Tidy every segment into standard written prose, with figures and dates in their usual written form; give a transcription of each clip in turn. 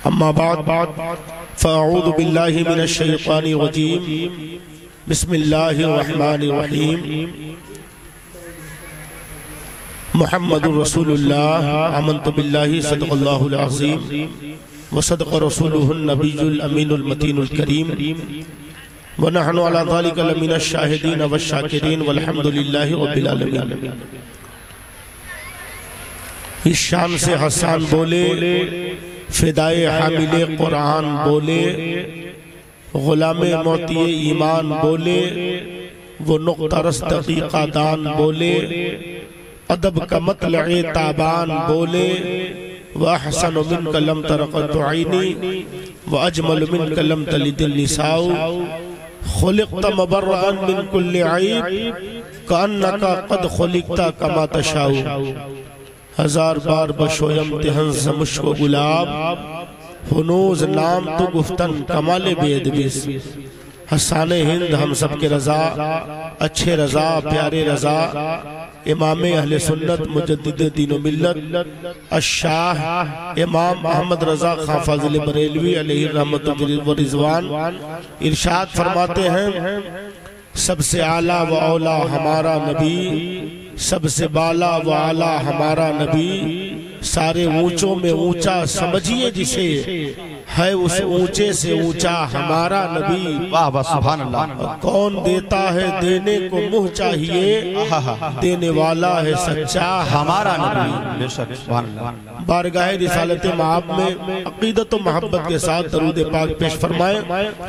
अम्मा बाद फ़अऊज़ु बिल्लाहि मिनश शैतानिर रजीम बिस्मिल्लाहिर रहमानिर रहीम मुहम्मदुर रसूलुल्लाह आमन्तु बिल्लाहि सदक़ल्लाहुल अज़ीम व सदक़ रसूलुहुन नबियुल अमीनुल मतीनुल करीम व नहनु अला ज़ालिका लमिनश शाहिदीन व शाकिरीन वल्हम्दुलिल्लाहि रब्बिल आलमीन। इस शान से हसन बोले, फिदाए हामिले कुरान बोले, गुलामे मोतिये ईमान बोले, वो नुक़्ता-रस दक़ीक़ा दान बोले, अदब का मतलए ताबान बोले, व अहसनु मिनका लम तरक़त ऐनी व अजमलु मिनका लम तलिदिन निसाउ खुलिक़्ता मुबर्रअन मिन कुल्लि ऐब कअन्नका क़द खुलिक़्ता कमा तशाउ। हजार बार बशोयम तिहन से मुश्को गुलाब हुनूज नाम तो गुफ्तन कमाले बेदबिस। हसाने हिंद हम सब के रजा, अच्छे रजा, प्यारे रजा, इमाम अहले सुन्नत मुजद्दिद दीन व मिल्लत अश-शाह इमाम अहमद रजा खां फाजिल बरेलवी अलैहि रहमतुल्लाहि व रिज़वान इरशाद फरमाते हैं, सबसे आला व औला हमारा नबी, सबसे बाला व आला हमारा नबी, सारे ऊंचों में ऊंचा समझिए जिसे, है उस ऊंचे से ऊंचा हमारा नबी। वाह वाह सुभान अल्लाह। कौन देता है देने को मुँह चाहिए, देने वाला है सच्चा हमारा नबी। बेशक सुभान अल्लाह। बारगाह रिसालत माब में अकीदत व मोहब्बत के साथ दरूद पाक पेश फरमाएं।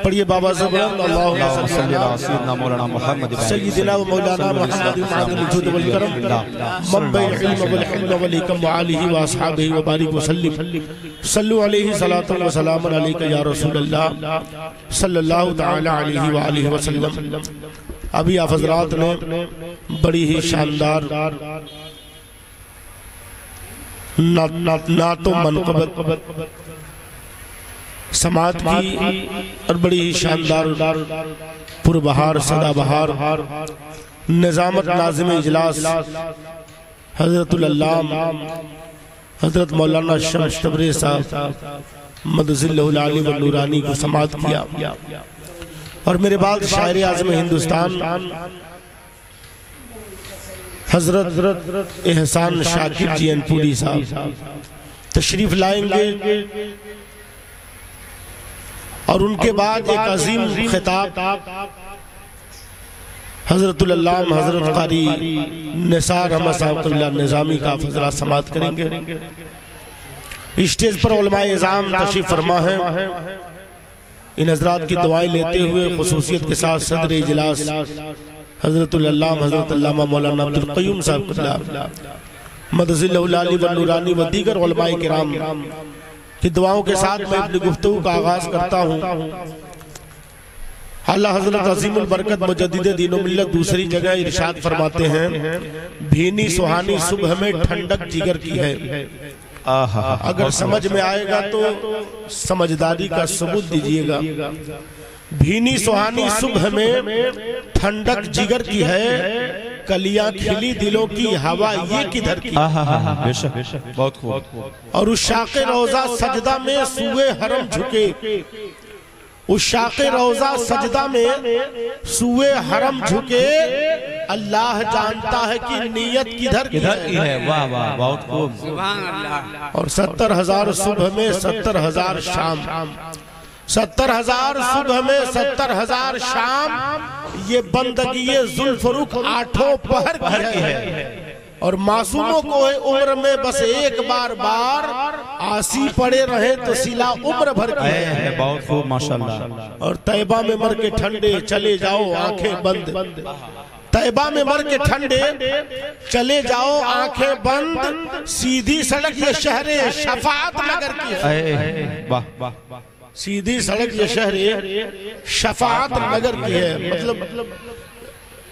पढ़िए बाबा साहब अल्लाहुम्मा सल्ली अला सय्यिदना मौलाना मुहम्मद सय्यिदना व मौलाना मुहम्मद मादल जुद वल करम मब्बई इल्म वल हिल्म वल हिकम व आलिहि व अस्हाबिहि व बारिक व सल्लिम सल्लु अलैहि सलातन व सलामन अलैका या रसूल अल्लाह सल्लल्लाहु तआला अलैहि व आलिहि व सल्लम। अभी आप हज़रात ने बड़ी ही शानदार नातो मनक़बत समात की और बड़ी ही शानदार पुरबहार सदाबहार निज़ामत नाज़िम इजलास हज़रतुल अल्लामा हज़रत मौलाना शम्स तबरेज़ साहब मदज़िल्लहुल आली व नूरानी को समात किया। और मेरे बाद शायर आज़म हिंदुस्तान हजरत एहसान शाकिर जी अनपुरी साहब तशरीफ लाएंगे और उनके बाद एक अजीम खिताब हजरतुल अल्लामा हजरत क़ारी निसार अहमद साहब निज़ामी का फजला समात करेंगे। स्टेज पर उलमाए इज़ाम तशरीफ फरमा है। इन हजरात की दुआएं लेते हुए खुसूसियत के साथ सदर इजलास हज़रतुल अल्लामा हज़रत अल्लामा मौलाना अब्दुल क़य्यूम साहब मदज़िल्लहुल आली व नूरानी व दीगर उलमाए किराम की दुआओं के साथ मैं अपनी गुफ्तगू का आगाज करता हूँ। आला हज़रत अज़ीमुल बरकत मुजद्दिद दीन व मिल्लत दूसरी जगह इरशाद फरमाते हैं, भीनी सुहानी सुबह में ठंडक जिगर की है। अगर समझ में आएगा तो समझदारी का सबूत दीजिएगा। भीनी सुहानी सुबह में ठंडक जिगर की है, कलियां खिली दिलों की हवा ये किधर की। बेशक बेशक बहुत खूब। और उस शाक़े रोज़ा सजदा में सूए हरम झुके, उस शाक़े रोज़ा सजदा में सूए हरम झुके, अल्लाह जानता है कि नीयत किधर की है। वाह वाह बहुत खूब। सुभान अल्लाह। और 70,000 सुबह में 70,000 शाम, 70,000 सुबह में 70,000 शाम, ये बंदगी ये जुल्फरुख आठों पहर की है। और मासूमों को है उम्र में बस एक बार आसी पड़े रहे तो सिला उम्र भर की है। बहुत खूब माशाअल्लाह। और तैबा में मर के ठंडे चले जाओ आंखें बंद, तैबा में मर के ठंडे चले जाओ आंखें बंद, सीधी सड़क ये शहरे शफाअत नगर की है। वाह वाह। सीधी सड़क ये शहरे शफाअत नगर की है। मतलब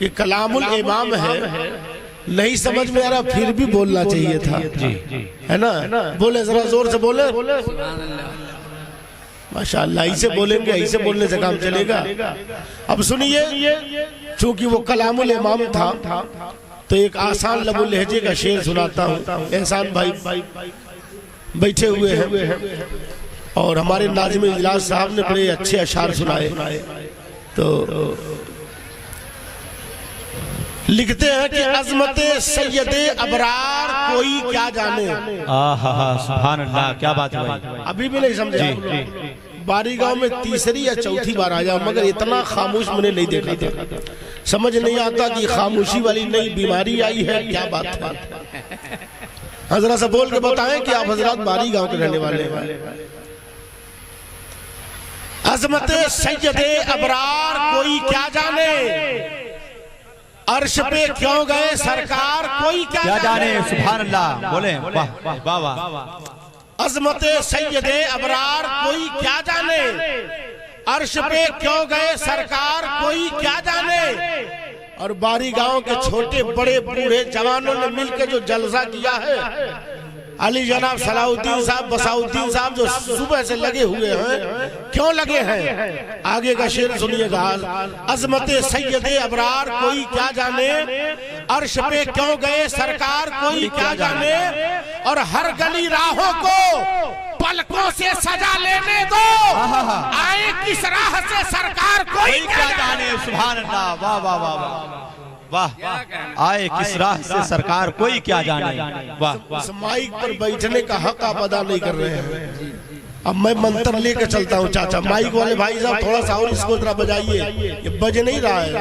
ये कलामुल इमाम है। नहीं समझ में आ रहा फिर भी बोलना चाहिए था जी, है ना? बोले जरा जोर से बोले। माशाअल्लाह, ऐसे बोलेंगे, ऐसे बोलने से काम चलेगा। अब सुनिए, चूंकि वो कलामुल इमाम था तो एक आसान लबुल लहजे का शेर सुनाता हूँ। एहसान भाई बैठे हुए हैं। और हमारे नाज़िम इजलास साहब ने बड़े अच्छे अशार सुनाए। तो लिखते हैं कि अज़मते सैयदे अबरार कोई क्या जाने। सुभान अल्लाह, क्या बात है भाई। अभी भी नहीं समझे। बारी गांव में तीसरी या चौथी बार आया, मगर इतना खामोश मैंने नहीं देखा था। समझ नहीं आता कि खामोशी वाली नई बीमारी आई है, क्या बात है। हजरा से बोल के बताएं कि आप हजरात बारी गांव के रहने वाले हैं। अज़मते सैयदे अबरार कोई क्या जाने, अर्श पे क्यों गए सरकार कोई क्या जाने। सुभान अल्लाह, बोले वाह वाह वाह। अज़मते सैयदे अबरार कोई क्या जाने, अर्श पे क्यों गए सरकार कोई क्या जाने। और बारी गांव के छोटे बड़े बूढ़े जवानों ने मिलकर जो जलसा किया है, अली जनाब सलाउद्दीन साहब बसाउद्दीन साहब जो सुबह से लगे हुए हैं, क्यों लगे हैं, आगे का शेर सुनिएगा। अज़मते सैयदे अबरार कोई क्या जाने, अर्श पे क्यों गए सरकार कोई क्या जाने। और हर गली राहों को पलकों से सजा लेने दो, आए किस राह से सरकार कोई क्या जाने। सुभान अल्लाह, वाह वाह वाह वाह। आए किस राह से सरकार कोई क्या जाने। वाह। माइक पर बैठने का हक आप अदा नहीं कर रहे हैं। अब मैं मंत्र लेकर चलता हूँ चाचा। माइक वाले भाई साहब थोड़ा सा और इसको जरा बजाइए, ये बज नहीं रहा है।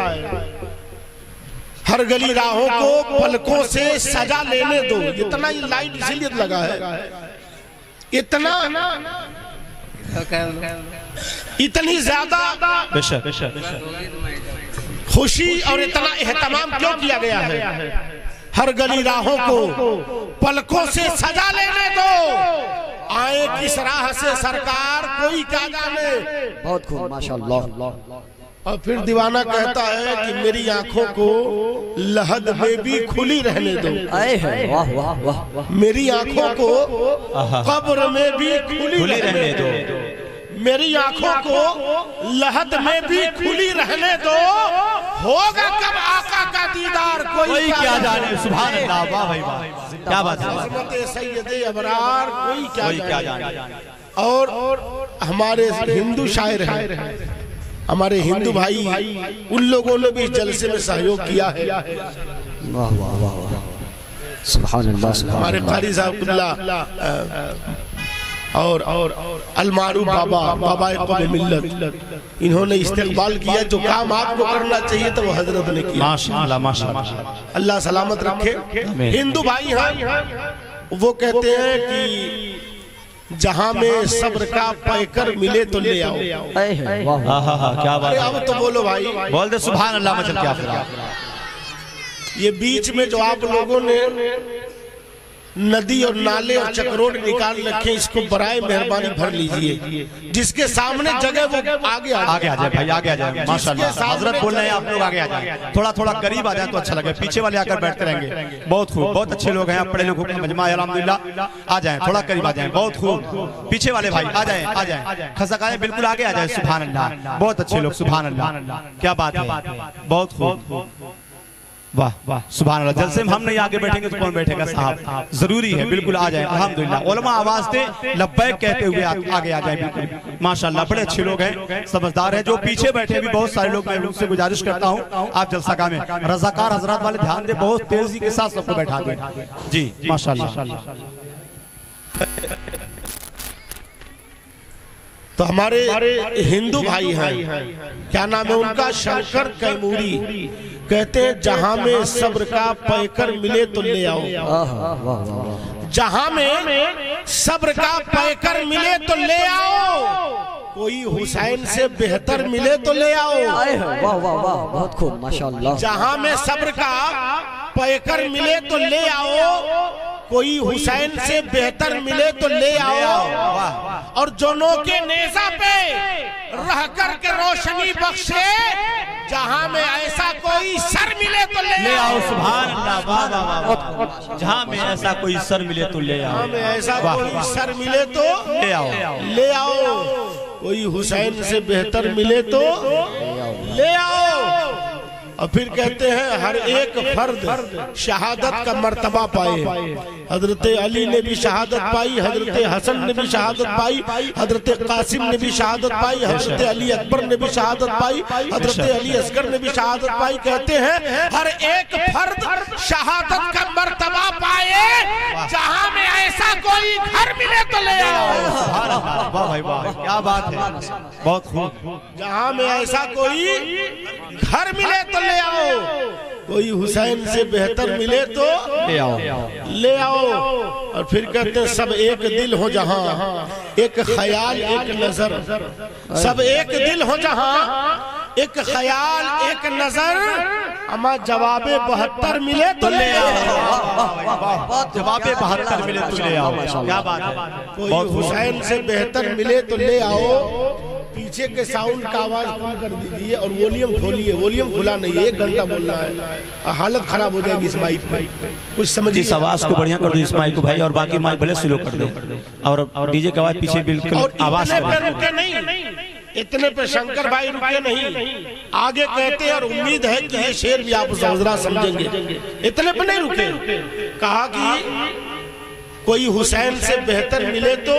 हर गली राहों को पलकों से सजा लेने दो, इतना ही लाइट इसीलिए लगा है, इतना इतनी ज्यादा खुशी और इतना एहतमाम क्यों किया गया है। हर गली राहों को पलकों से सजा लेने दो, आए किस राह से सरकार कोई क्या जाने। बहुत खूब, माशाअल्लाह। और फिर दीवाना कहता है कि मेरी आंखों को लहद में भी खुली रहने दो। वाह वाह वाह वाह। मेरी आंखों को कब्र में भी खुली रहने दो, मेरी आंखों को लहद में भी खुली रहने दो। होगा कब आका का दीदार कोई क्या जाने। सुभान अल्लाह, वाह भाई वाह, क्या बात है। अज़मते सैयदे अबरार कोई क्या जाने। और हमारे हिंदू शायर हैं, हमारे हिंदू भाई, उन लोगों ने भी जलसे में सहयोग किया है। वाह वाह वाह वाह, सुभान अल्लाह। हमारे कारी साहब और अलमारू बाबा मिल्लत, इन्होंने इस्तेक़बाल किया। जो काम आपको करना चाहिए तो वो हजरत ने किया। माशाअल्लाह माशाअल्लाह, अल्लाह सलामत रखे। हिंदू भाई हैं, वो कहते हैं कि जहां में सब्र का पैकर मिले तो ले आओ। क्या बात है। अब तो बोलो भाई, बोल दे सुभान अल्लाह। मचल क्या ये बीच में जो आप लोगों ने नदी और नाले और चक्रोट निकाल रखे, इसको बराए मेहरबानी भर लीजिए। जिसके सामने जगह वो आगे आ जाए भाई, आगे आ जाए। माशाअल्लाह, हजरत बोल रहे हैं आप लोग आगे आ जाए, थोड़ा थोड़ा करीब आ जाए तो अच्छा लगे। पीछे वाले आकर बैठते रहेंगे। बहुत खूब, बहुत अच्छे लोग हैं आप, पढ़े लिखे मजमा है अल्हम्दुलिल्लाह। आ जाए, थोड़ा करीब आ जाए। बहुत खूब, पीछे वाले भाई आ जाए, आ जाए, खसकाए बिल्कुल आगे आ जाए। सुभान अल्लाह, बहुत अच्छे लोग, सुभान अल्लाह, क्या बात है। बहुत खूब, वाह वाह, सुभान अल्लाह। जलसे में हम नहीं आगे बैठेंगे तो कौन बैठेगा साहब। जरूरी है, बिल्कुल आ जाए। अल्हम्दुलिल्लाह, उलमा आवाज दे लब्बैक कहते हुए आगे आ जाए। बिल्कुल माशाअल्लाह, बड़े अच्छे लोग हैं, समझदार हैं। जो पीछे बैठे भी बहुत सारे लोग, मैं उनसे गुजारिश करता हूँ आप जलसागाह में रज़ाकार हजरात वाले ध्यान दे, बहुत तेजी के साथ सबको बैठा दें जी, माशाअल्लाह। तो हमारे हिंदू भाई हैं, क्या नाम है उनका, शंकर कैमूरी, कहते हैं जहां में सब्र का पैकर मिले तो ले आओ। जहां में सब्र का पैकर मिले तो ले आओ, कोई हुसैन से बेहतर मिले तो ले आओ। वाह वाह वाह, बहुत खूब, माशाअल्लाह। जहां में सब्र का पैकर मिले तो ले आओ, कोई हुसैन से बेहतर मिले तो ले आओ। और जोनों के नेज़ा पे रह कर के रोशनी बख्शे, जहां में ऐसा कोई सर मिले तो ले आओ। सुभान अल्लाह, वाह वाह वाह। जहां में ऐसा कोई सर मिले तो ले आओ, में ऐसा कोई सर मिले तो ले आओ, ले आओ। कोई हुसैन से बेहतर मिले तो ले आओ। और फिर कहते हैं हर एक फर्द शहादत का मर्तबा पाए। हजरत अली ने भी शहादत पाई, हजरत हसन ने भी शहादत पाई, हजरत कासिम ने भी शहादत पाई, हजरत अली अकबर ने भी शहादत पाई, हजरत अली असगर ने भी शहादत पाई। कहते हैं हर एक फर्द शहादत का मर्तबा पाए। जहां में ऐसा कोई घर मिले तो ले आओ। वाह भाई वाह, क्या बात है, बहुत खूब। जहां में ऐसा कोई घर मिले तो ले आओ, कोई हुसैन से बेहतर मिले तो ले आओ, ले आओ। और फिर कहते हैं सब एक दिल हो जहां, एक ख्याल एक नजर, सब एक दिल हो जहां, एक ख्याल एक नजर, अमा जवाबे 72 मिले तो ले आओ। जवाबे 72 मिले तो ले आओ, क्या बात है। कोई हुसैन से बेहतर मिले तो ले आओ। पीछे के साउंड का आवाज कम कर दीजिए और वॉल्यूम खोलिए। वॉल्यूम खुला नहीं है, 1 घंटा बोलना है, हालत खराब हो जाएगी इस माइक में। कुछ समझिए, इस आवाज को बढ़िया कर दो इस माइक को भाई, और बाकी माइक भले स्लो कर दो, और डीजे की आवाज पीछे बिल्कुल आवाज रुके नहीं, इतने पे शंकर भाई रुके नहीं, आगे कहते हैं और उम्मीद है कि ये शेर भी आप जरा समझेंगे। इतने पे नहीं रुके, कहा कि कोई हुसैन से बेहतर मिले तो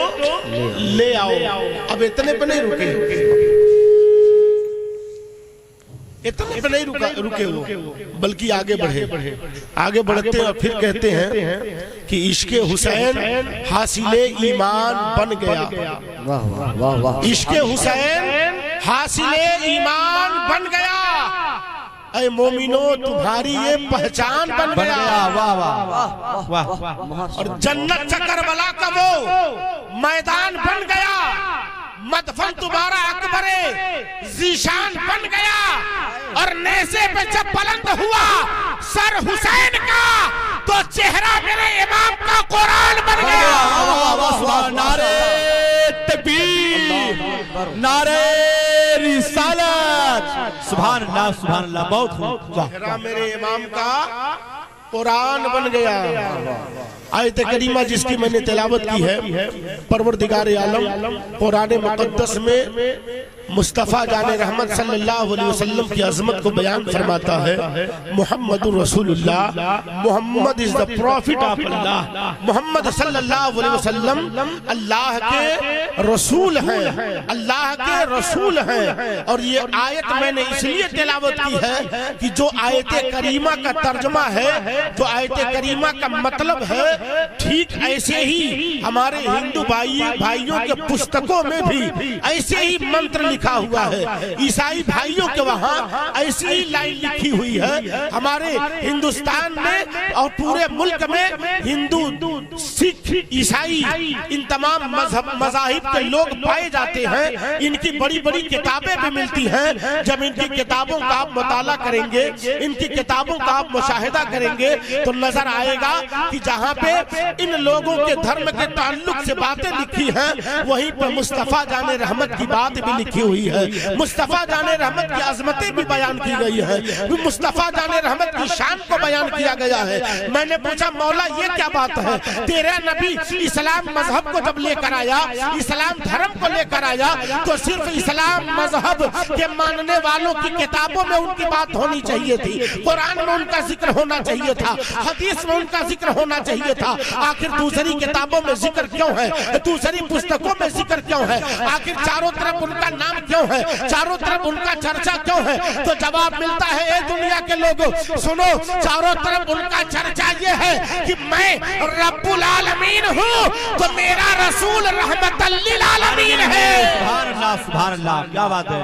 ले आओ। अब इतने पे नहीं रुके, इतने पे नहीं रुके वो, बल्कि आगे बढ़े। आगे बढ़ते हैं और फिर कहते हैं कि इश्क़े हुसैन हासिले ईमान बन गया। वाह वाह वाह वाह, इश्क़े हुसैन हासिले ईमान बन गया। ऐ मोमिनो तुम्हारी ये पहचान बन गया। वाह वाह वाह। और जन्नत च करबला का वो मैदान बन गया। मदफन तुम्हारा अकबरे जीशान बन गया। और नेज़े पे जब बुलंद हुआ सर हुसैन का, तो चेहरा मेरे इमाम का कुरान बन गया। नारे तकबीर, नारे रिसालत, सुभान अल्लाह सुभान अल्लाह, बहुत खूब। चेहरा मेरे इमाम का कुरान बन गया। आयत करीमा जिसकी मैंने तिलावत की है, परवरदिगार आलम कुरान मुक़द्दस में मुस्तफ़ा जाने रहमत सल्लल्लाहु अलैहि वसल्लम की अज़मत को बयान फरमाता है। मुहम्मदुर रसूलुल्लाह, Muhammad is the prophet of Allah. मुहम्मद सल्लल्लाहु अलैहि वसल्लम अल्लाह के रसूल हैं, अल्लाह के रसूल हैं। और ये आयत मैंने इसलिए तिलावत की है कि जो आयत करीमा का तर्जुमा है, जो आयत करीमा का मतलब है, ठीक ऐसे ही हमारे हिंदू भाइयों के पुस्तकों में भी ऐसे ही मंत्र लिखा हुआ है। ईसाई भाइयों के वहाँ ऐसी ही लाइन लिखी हुई है। हमारे हिंदुस्तान में और पूरे मुल्क में हिंदू, सिख, ईसाई, इन तमाम मज़ाहिब के लोग पाए जाते हैं। इनकी बड़ी बड़ी किताबें भी मिलती हैं। जब इनकी किताबों का आप मुताला करेंगे, इनकी किताबों का आप मुशाहिदा करेंगे, तो नजर आएगा कि जहाँ पे इन लोगों के धर्म के ताल्लुक से बातें लिखी हैं, वहीं पर मुस्तफ़ा जाने रहमत की बात भी लिखी हुई है। मुस्तफ़ा जाने रहमत की अजमतें भी बयान की गई है, मुस्तफ़ा जाने रहमत की शान को बयान किया गया है। मैंने पूछा मौला ये क्या बात है, तेरा नबी इस्लाम मजहब को जब लेकर आया, इस्लाम धर्म को लेकर आया, तो सिर्फ इस्लाम मजहब के मानने वालों की किताबों में उनकी बात होनी चाहिए थी, कुरान में उनका जिक्र होना चाहिए था, हदीस में उनका जिक्र होना चाहिए था। आखिर दूसरी किताबों में जिक्र क्यों है, दूसरी पुस्तकों में जिक्र क्यों है, आखिर चारों तरफ उनका नाम क्यों है, चारों तरफ उनका चर्चा क्यों है? तो जवाब मिलता है ए दुनिया के लोगों, सुनो, चारों तरफ उनका चर्चा ये है कि मैं रब्बुल आलमीन हूँ, तो मेरा रसूल रहमतल लिल आलमीन है। सुभान अल्लाह सुभान अल्लाह, क्या बात है,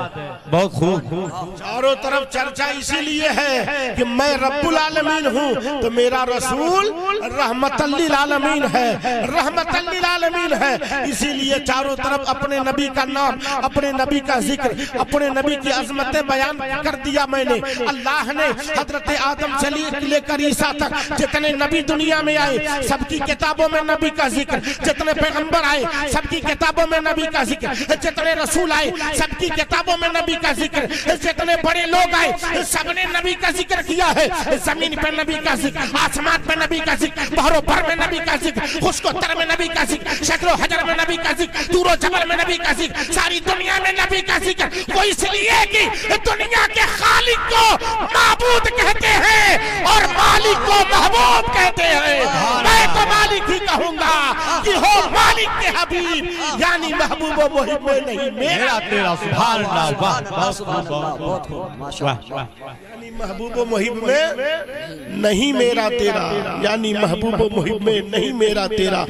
बहुत खूब। चारों तरफ चर्चा इसीलिए है कि मैं रब्बुल आलमीन हूँ, तो मेरा रसूल रहमतल लिल आलमीन है, रहमतल लिल आलमीन है। इसीलिए चारों तरफ अपने नबी का नाम, अपने नबी का जिक्र, अपने नबी की अजमतें बयान कर दिया मैंने। अल्लाह ने हजरत आदम से लेकर ईसा तक जितने नबी दुनिया में आए, सबकी किताबों में नबी का जिक्र, जितने पैगंबर आए सबकी किताबों में नबी का जिक्र, जितने रसूल आए सबकी किताबों में नबी का जिक्र, जितने बड़े लोग आए सबने नबी का जिक्र किया है। जमीन पे नबी का जिक्र, आसमान पे नबी का जिक्र, बहरो भर में नबी का जिक्र, खुशकोतर में नबी का जिक्र, शक्लो हजर में नबी का जिक्र, दूरो जबल में नबी का जिक्र, सारी दुनिया में नबी का जिक्र। वो इसलिए कि दुनिया के खालिक को माबूद कहते हैं और मालिक को महबूब कहते हैं। मैं तो मालिक ही कहूंगा कि हो मालिक के हबीब, यानी महबूब वही में नहीं मेरा तेरा। सुभान अल्लाह, वाह बहुत खूब माशाअल्लाह। यानी महबूब मुहिब में नहीं मेरा तेरा, यानी महबूब मुहिब में नहीं मेरा तेरा।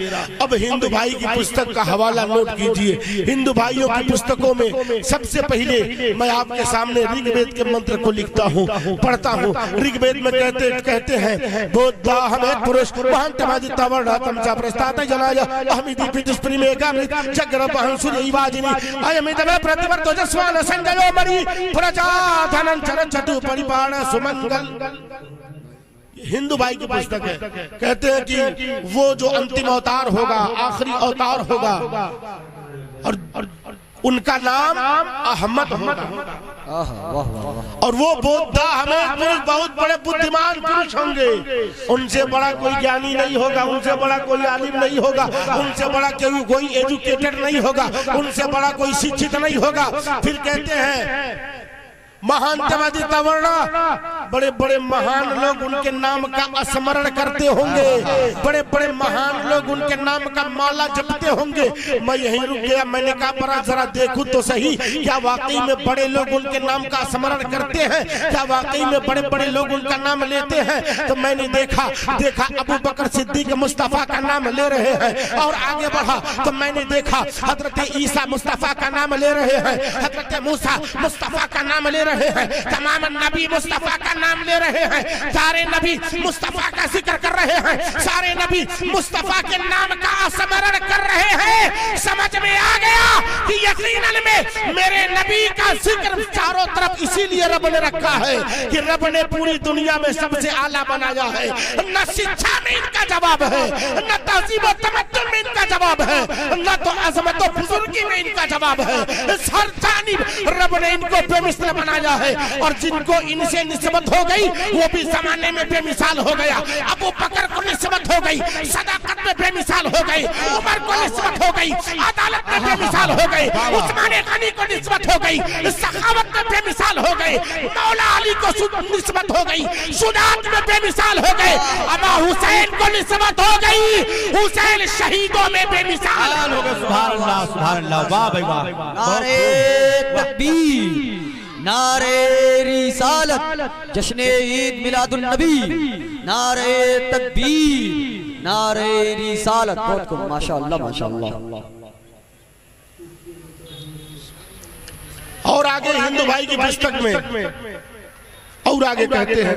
अब हिंदू भाई की पुस्तक का हवाला नोट कीजिए। हिंदू भाइयों की पुस्तकों में सबसे पहले मैं आपके सामने ऋग्वेद के मंत्र को लिखता हूँ, पढ़ता हूँ। ऋग्वेद में कहते हैं बोधा हमें पुरुष महान तमाजी तवर तमचा प्रस्ताता जनाया अहमिदी पितुस्प्री में गामित जगर बहंसुर इवाजिनी अयमित में प्रतिवर तोजस्वान संजयो मरी प्रजाधनन चरण चतु परिपाण सुमंगल। हिंदू भाई की पुस्तक है। कहते हैं कि वो जो अंतिम अवतार होगा, आखिरी अवतार होगा, और उनका नाम अहमद होगा। और वो बोधा हमें पुरुष बहुत बड़े बुद्धिमान पुरुष होंगे। उनसे बड़ा कोई ज्ञानी नहीं होगा, उनसे बड़ा कोई आलिम नहीं होगा, उनसे बड़ा कोई एजुकेटेड नहीं होगा, उनसे बड़ा कोई शिक्षित नहीं होगा। फिर कहते हैं महान तवादी तवर्णा, बड़े बड़े महान लोग उनके नाम का स्मरण करते होंगे, बड़े बड़े महान लोग उनके नाम का माला जपते होंगे। मैं यहीं रुक गया। मैंने कहा बड़ा जरा देखूं तो सही, क्या वाकई में बड़े लोग उनके नाम का स्मरण करते हैं? क्या वाकई में बड़े बड़े लोग उनका नाम लेते हैं? तो मैंने देखा अबू बकर सिद्दीक मुस्तफा का नाम ले रहे हैं। और आगे बढ़ा तो मैंने देखा हजरत ईसा मुस्तफा का नाम ले रहे हैं, हजरत मूसा मुस्तफा का नाम ले रहे हैं, तमाम नबी मुस्तफा का नाम ले रहे हैं, सारे नबी मुस्तफा का जिक्र कर रहे हैं, सारे नबी मुस्तफा के नाम का स्मरण कर रहे हैं। समझ में आ गया कि यकीनन में मेरे नबी का जिक्र चारों तरफ इसीलिए रब ने रखा है कि रब ने पूरी दुनिया में सबसे आला बनाया है। न शिक्षा में इनका जवाब है, न तहजीब और तमद्दुन में इनका जवाब है, न तो अजमत और बुजुर्गी में इनका जवाब है। हर जानिब रब ने इनको बेमिसाल बनाया है। और जिनको इनसे निस्बत हो गई वो भी जमाने में बेमिसाल हो गया। अबू बकर को निस्बत हो गई, सदाकत में बेमिसाल हो गई, उमर को निस्बत हो गई, अदालत में बेमिसाल हो गई, उस्मान गनी को निस्बत हो गई, सखावत में बेमिसाल हो गई, मौला अली को निस्बत हो गई, शुजाअत में बेमिसाल हो गए, अबा हुसैन को निस्बत हो गई, हुसैन शहीदों में बेमिसाल हो गए। सुभान अल्लाह, सुभान अल्लाह, वाह भाई वाह। नारे तकबीर, नारे रिसालत, जश्न ईद मिलादुन नबी, नारे तकबीर, नारे रिसालत। बहुत खूब माशाअल्लाह माशाअल्लाह। और आगे हिंदू भाई की पुस्तक में और आगे कहते हैं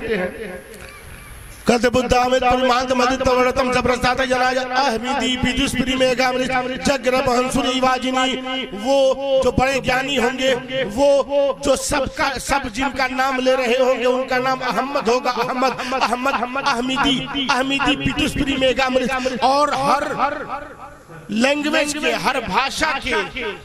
कहते बुद्धा में परिमांत मदित तवरतम जबरस्ताता जनाजा अहमीदी बिजुस्प्री में गामरित जगरब हंसुर इवाजिनी। वो जो बड़े ज्ञानी होंगे, वो जो सब जिनका नाम ले रहे होंगे उनका नाम अहमद होगा। अहमद अहमीदी बिजुस्प्री में गामरित। और हर लैंग्वेज के, हर भाषा के,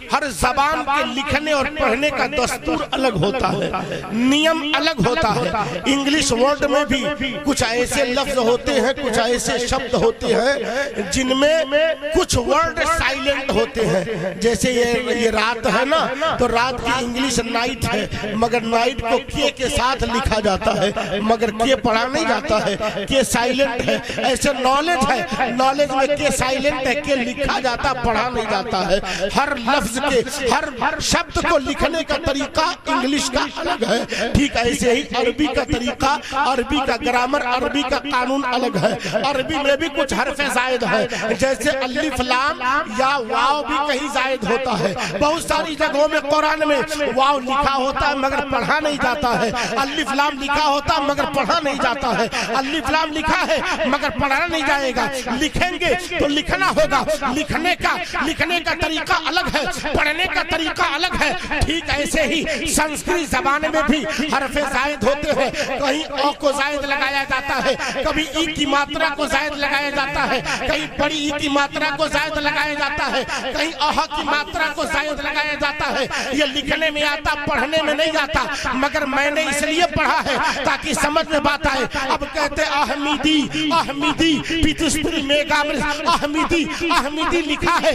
हर जबान के लिखने और पढ़ने का दस्तूर अलग होता है, नियम अलग होता है। इंग्लिश वर्ड में भी कुछ ऐसे लफ्ज होते हैं, कुछ ऐसे शब्द होते हैं जिनमें कुछ वर्ड साइलेंट होते हैं। जैसे ये रात है ना, तो रात की इंग्लिश नाइट है, मगर नाइट को के साथ लिखा जाता है, मगर के पढ़ा नहीं जाता है, के साइलेंट है। ऐसे नॉलेज है, नॉलेज में के साइलेंट है, के लिखा जाता, पढ़ा नहीं जाता है। हर लफ्ज के, हर शब्द को लिखने का तरीका इंग्लिश का अलग है। ठीक ऐसे ही अरबी का तरीका, अरबी का ग्रामर, अरबी का कानून अलग है। अरबी में भी कुछ हरफे जायद है, जैसे अलिफ लाम या वाव भी कहीं जायद होता है। बहुत सारी जगहों में कुरान में वाव लिखा होता है मगर पढ़ा नहीं जाता है, अलिफ लाम लिखा होता है मगर पढ़ा नहीं जाता है। अलिफ लाम लिखा है मगर पढ़ा नहीं जाएगा, लिखेंगे तो लिखना होगा, लिखने का तरीका अलग है, पढ़ने का तरीका अलग है। ठीक ऐसे ही संस्कृत जबान में भी हरफे जायद होते हैं, कहीं अ को जायद लगाया जाता है, कभी ई की मात्रा को जायद लगाया जाता है, कहीं बड़ी ई की मात्रा को जायद लगाया जाता है, कहीं अह की मात्रा को जायद लगाया जाता है। ये लिखने में आता, पढ़ने में नहीं आता, मगर मैंने इसलिए पढ़ा है ताकि समझ में बात आए। अब कहते अहमीदी अहमीदी पितुस्पुरी मेगामृत अहमीदी अहमीदी लिखा है।